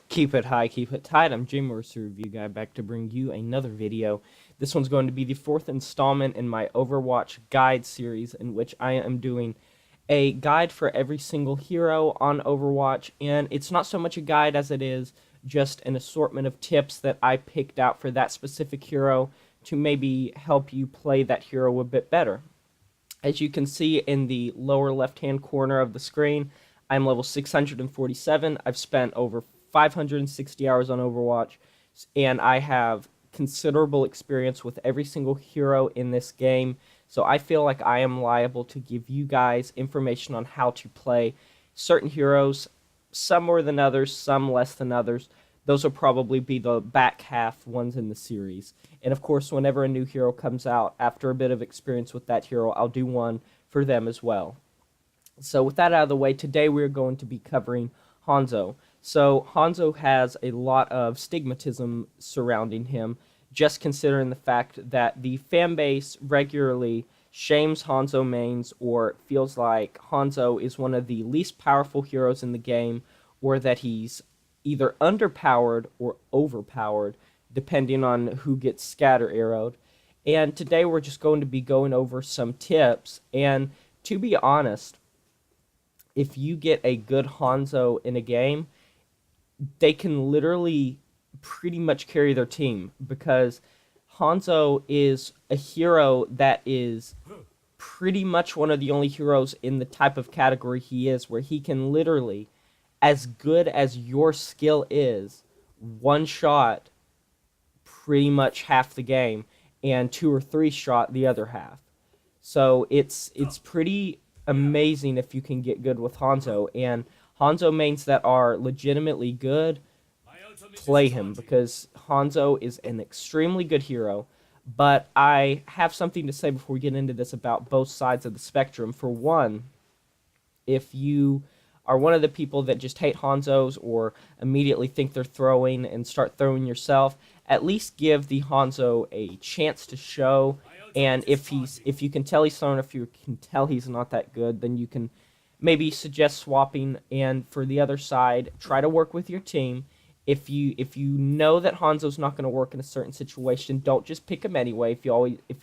Keep it high, keep it tight. I'm Jay Mercer, Review Guy, back to bring you another video. This one's going to be the fourth installment in my Overwatch guide series, in which I am doing a guide for every single hero on Overwatch, and it's not so much a guide as it is just an assortment of tips that I picked out for that specific hero to maybe help you play that hero a bit better. As you can see in the lower left-hand corner of the screen, I'm level 647. I've spent over 560 hours on Overwatch, and I have considerable experience with every single hero in this game, so I feel like I am liable to give you guys information on how to play certain heroes, some more than others, some less than others. Those will probably be the back half ones in the series. And of course, whenever a new hero comes out, after a bit of experience with that hero, I'll do one for them as well. So with that out of the way, today we're going to be covering Hanzo. So Hanzo has a lot of stigmatism surrounding him, just considering the fact that the fan base regularly shames Hanzo mains or feels like Hanzo is one of the least powerful heroes in the game, or that he's either underpowered or overpowered, depending on who gets scatter arrowed. And today we're just going to be going over some tips, and to be honest, if you get a good Hanzo in a game, they can literally pretty much carry their team, because Hanzo is a hero that is pretty much one of the only heroes in the type of category he is, where he can literally, as good as your skill is, one shot pretty much half the game, and two or three shot the other half. So it's pretty amazing if you can get good with Hanzo, and Hanzo mains that are legitimately good, play him, because Hanzo is an extremely good hero. But I have something to say before we get into this about both sides of the spectrum. For one, if you are one of the people that just hate Hanzos or immediately think they're throwing and start throwing yourself, at least give the Hanzo a chance to show. And if you can tell he's throwing, if you can tell he's not that good, then you can maybe suggest swapping. And for the other side, try to work with your team. If you know that Hanzo's not going to work in a certain situation, don't just pick him anyway. If you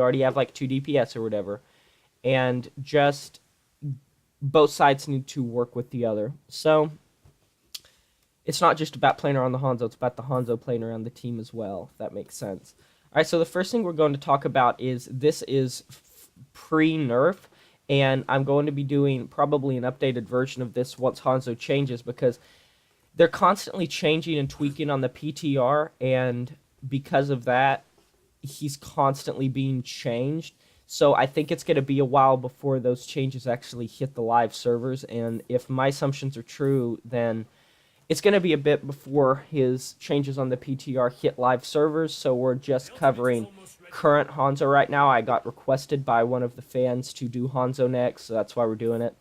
already have like 2 DPS or whatever, and just both sides need to work with the other. So it's not just about playing around the Hanzo; it's about the Hanzo playing around the team as well. If that makes sense. All right. So the first thing we're going to talk about is pre-nerf. And I'm going to be doing probably an updated version of this once Hanzo changes, because they're constantly changing and tweaking on the PTR, and because of that, he's constantly being changed. So I think it's going to be a while before those changes actually hit the live servers, and if my assumptions are true, then it's going to be a bit before his changes on the PTR hit live servers. So we're just covering current Hanzo right now. I got requested by one of the fans to do Hanzo next, so that's why we're doing it.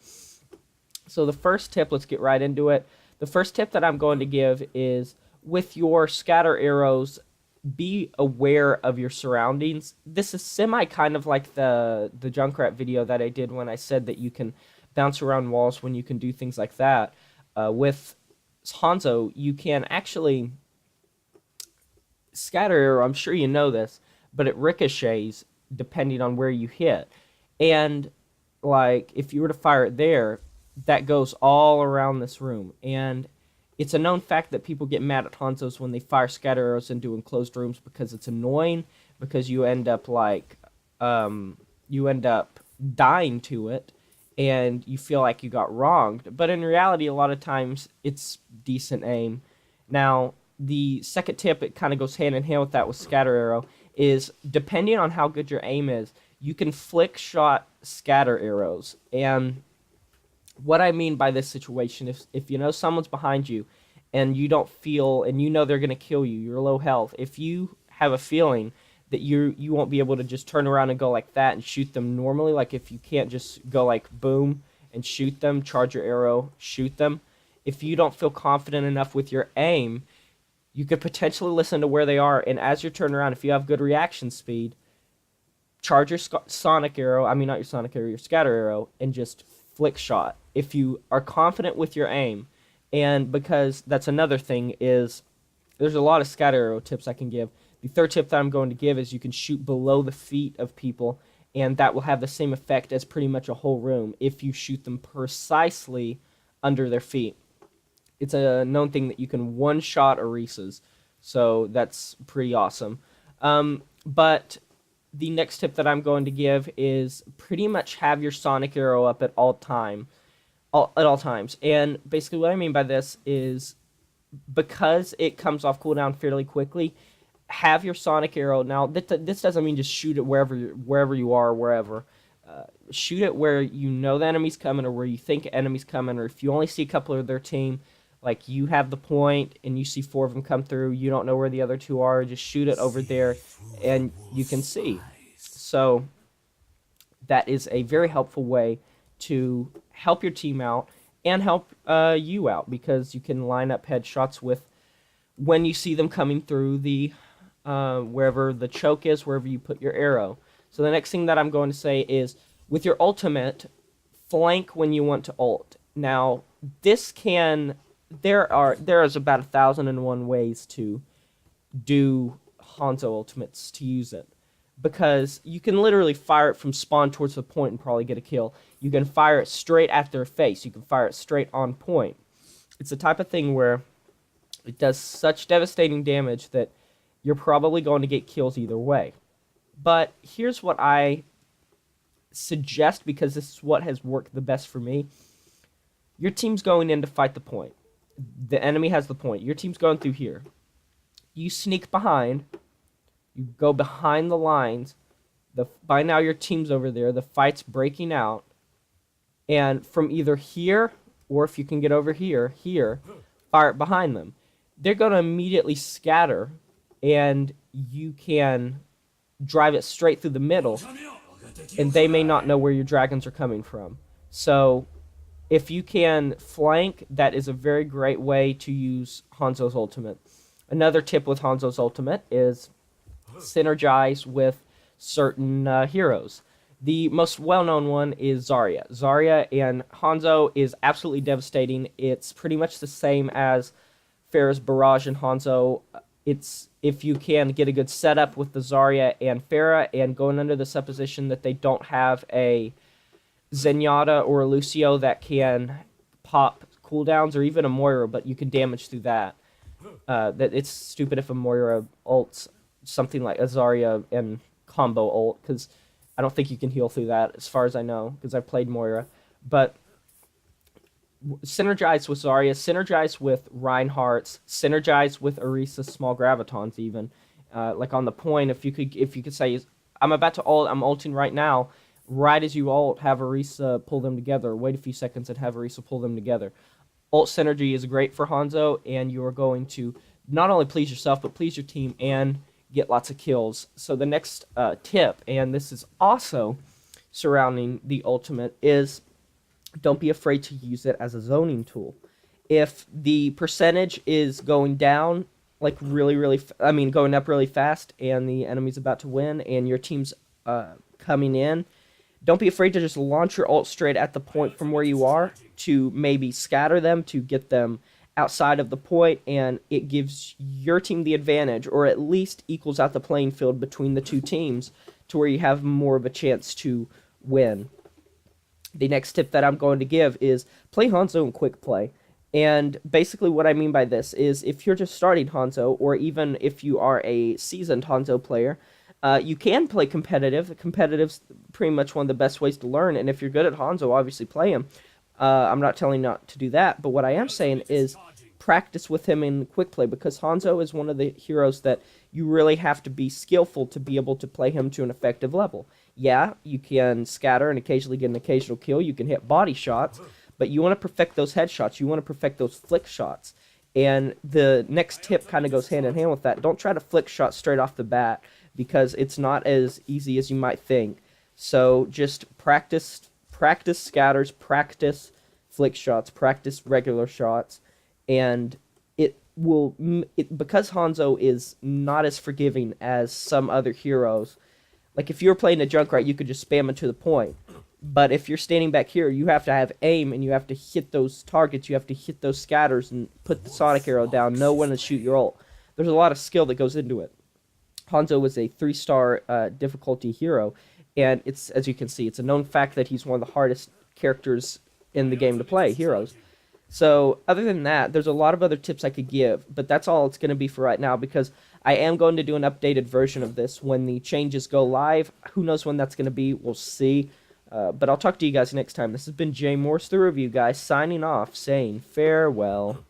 So the first tip, let's get right into it. The first tip that I'm going to give is, with your scatter arrows, be aware of your surroundings. This is semi kind of like the Junkrat video that I did when I said that you can bounce around walls when you can do things like that. With Hanzo, you can actually scatter arrow. I'm sure you know this, but it ricochets depending on where you hit. And like if you were to fire it there, that goes all around this room. And it's a known fact that people get mad at Hanzos when they fire scatter arrows into enclosed rooms, because it's annoying, because you end up dying to it, and you feel like you got wronged. But in reality, a lot of times it's decent aim. Now, the second tip, it kind of goes hand in hand with that with scatter arrow, is depending on how good your aim is, you can flick shot scatter arrows. And what I mean by this situation, if you know someone's behind you and you don't feel, and you know they're going to kill you, you're low health, if you have a feeling that you won't be able to just turn around and go like that and shoot them normally, like if you can't just go like boom and shoot them, charge your arrow, shoot them, if you don't feel confident enough with your aim, you could potentially listen to where they are, and as you're turning around, if you have good reaction speed, charge your sonic arrow, I mean not your sonic arrow, your scatter arrow, and just flick shot. If you are confident with your aim, And because that's another thing is there's a lot of scatter arrow tips I can give. The third tip that I'm going to give is you can shoot below the feet of people, and that will have the same effect as pretty much a whole room if you shoot them precisely under their feet. It's a known thing that you can one-shot Orisas, so that's pretty awesome. But the next tip that I'm going to give is pretty much have your Sonic Arrow up at all times. And basically what I mean by this is because it comes off cooldown fairly quickly, have your Sonic Arrow. Now, this doesn't mean just shoot it wherever you are, wherever. Shoot it where you know the enemy's coming or where you think enemy's coming, or if you only see a couple of their team, like you have the point and you see 4 of them come through, you don't know where the other 2 are, just shoot it over there and you can see. So that is a very helpful way to help your team out and help you out, because you can line up headshots with when you see them coming through the wherever the choke is, wherever you put your arrow. So the next thing that I'm going to say is, with your ultimate, flank when you want to ult. Now, this can... There is about 1,001 ways to do Hanzo ultimates to use it, because you can literally fire it from spawn towards the point and probably get a kill. You can fire it straight at their face. You can fire it straight on point. It's the type of thing where it does such devastating damage that you're probably going to get kills either way. But here's what I suggest, because this is what has worked the best for me. Your team's going in to fight the point. The enemy has the point. Your team's going through here. You sneak behind. You go behind the lines. By now your team's over there. The fight's breaking out. And from either here, or if you can get over here, fire it behind them. They're going to immediately scatter, and you can drive it straight through the middle, and they may not know where your dragons are coming from. So if you can flank, that is a very great way to use Hanzo's ultimate. Another tip with Hanzo's ultimate is synergize with certain heroes. The most well-known one is Zarya. Zarya and Hanzo is absolutely devastating. It's pretty much the same as Pharah's Barrage and Hanzo. It's if you can get a good setup with the Zarya and Pharah, and going under the supposition that they don't have a Zenyatta or a Lucio that can pop cooldowns, or even a Moira, but you can damage through that. That it's stupid if a Moira ults something like a Zarya and combo ult, because I don't think you can heal through that, as far as I know, because I've played Moira. But synergize with Zarya, synergize with Reinhardt's, synergize with Orisa's small gravitons even. Like on the point, if you could say, I'm about to ult, I'm ulting right now, right as you ult, have Orisa pull them together. Wait a few seconds and have Orisa pull them together. Ult synergy is great for Hanzo, and you are going to not only please yourself, but please your team and get lots of kills. So the next tip, and this is also surrounding the ultimate, is don't be afraid to use it as a zoning tool. If the percentage is going down, like going up really fast, and the enemy's about to win, and your team's coming in, don't be afraid to just launch your ult straight at the point from where you are to maybe scatter them, to get them outside of the point, and it gives your team the advantage, or at least equals out the playing field between the two teams to where you have more of a chance to win. The next tip that I'm going to give is play Hanzo in quick play. And basically what I mean by this is, if you're just starting Hanzo, or even if you are a seasoned Hanzo player, you can play competitive. Competitive's pretty much one of the best ways to learn, and if you're good at Hanzo, obviously play him. I'm not telling you not to do that, but what I am saying is practice with him in quick play, because Hanzo is one of the heroes that you really have to be skillful to be able to play him to an effective level. Yeah, you can scatter and occasionally get an occasional kill, you can hit body shots, but you want to perfect those headshots, you want to perfect those flick shots. And the next tip kind of goes hand in hand with that. Don't try to flick shots straight off the bat, because it's not as easy as you might think. So just practice scatters, practice flick shots, practice regular shots, and because Hanzo is not as forgiving as some other heroes. Like if you were playing a Junkrat, you could just spam it to the point. But if you're standing back here, you have to have aim, and you have to hit those targets, you have to hit those scatters, and put the sonic arrow down, know when to shoot your ult. There's a lot of skill that goes into it. Hanzo was a 3-star difficulty hero, and it's, as you can see, it's a known fact that he's one of the hardest characters in the game to play, heroes. So, other than that, there's a lot of other tips I could give, but that's all it's going to be for right now, because I am going to do an updated version of this when the changes go live. Who knows when that's going to be? We'll see. But I'll talk to you guys next time. This has been Jay Morse, the review guy, signing off, saying farewell.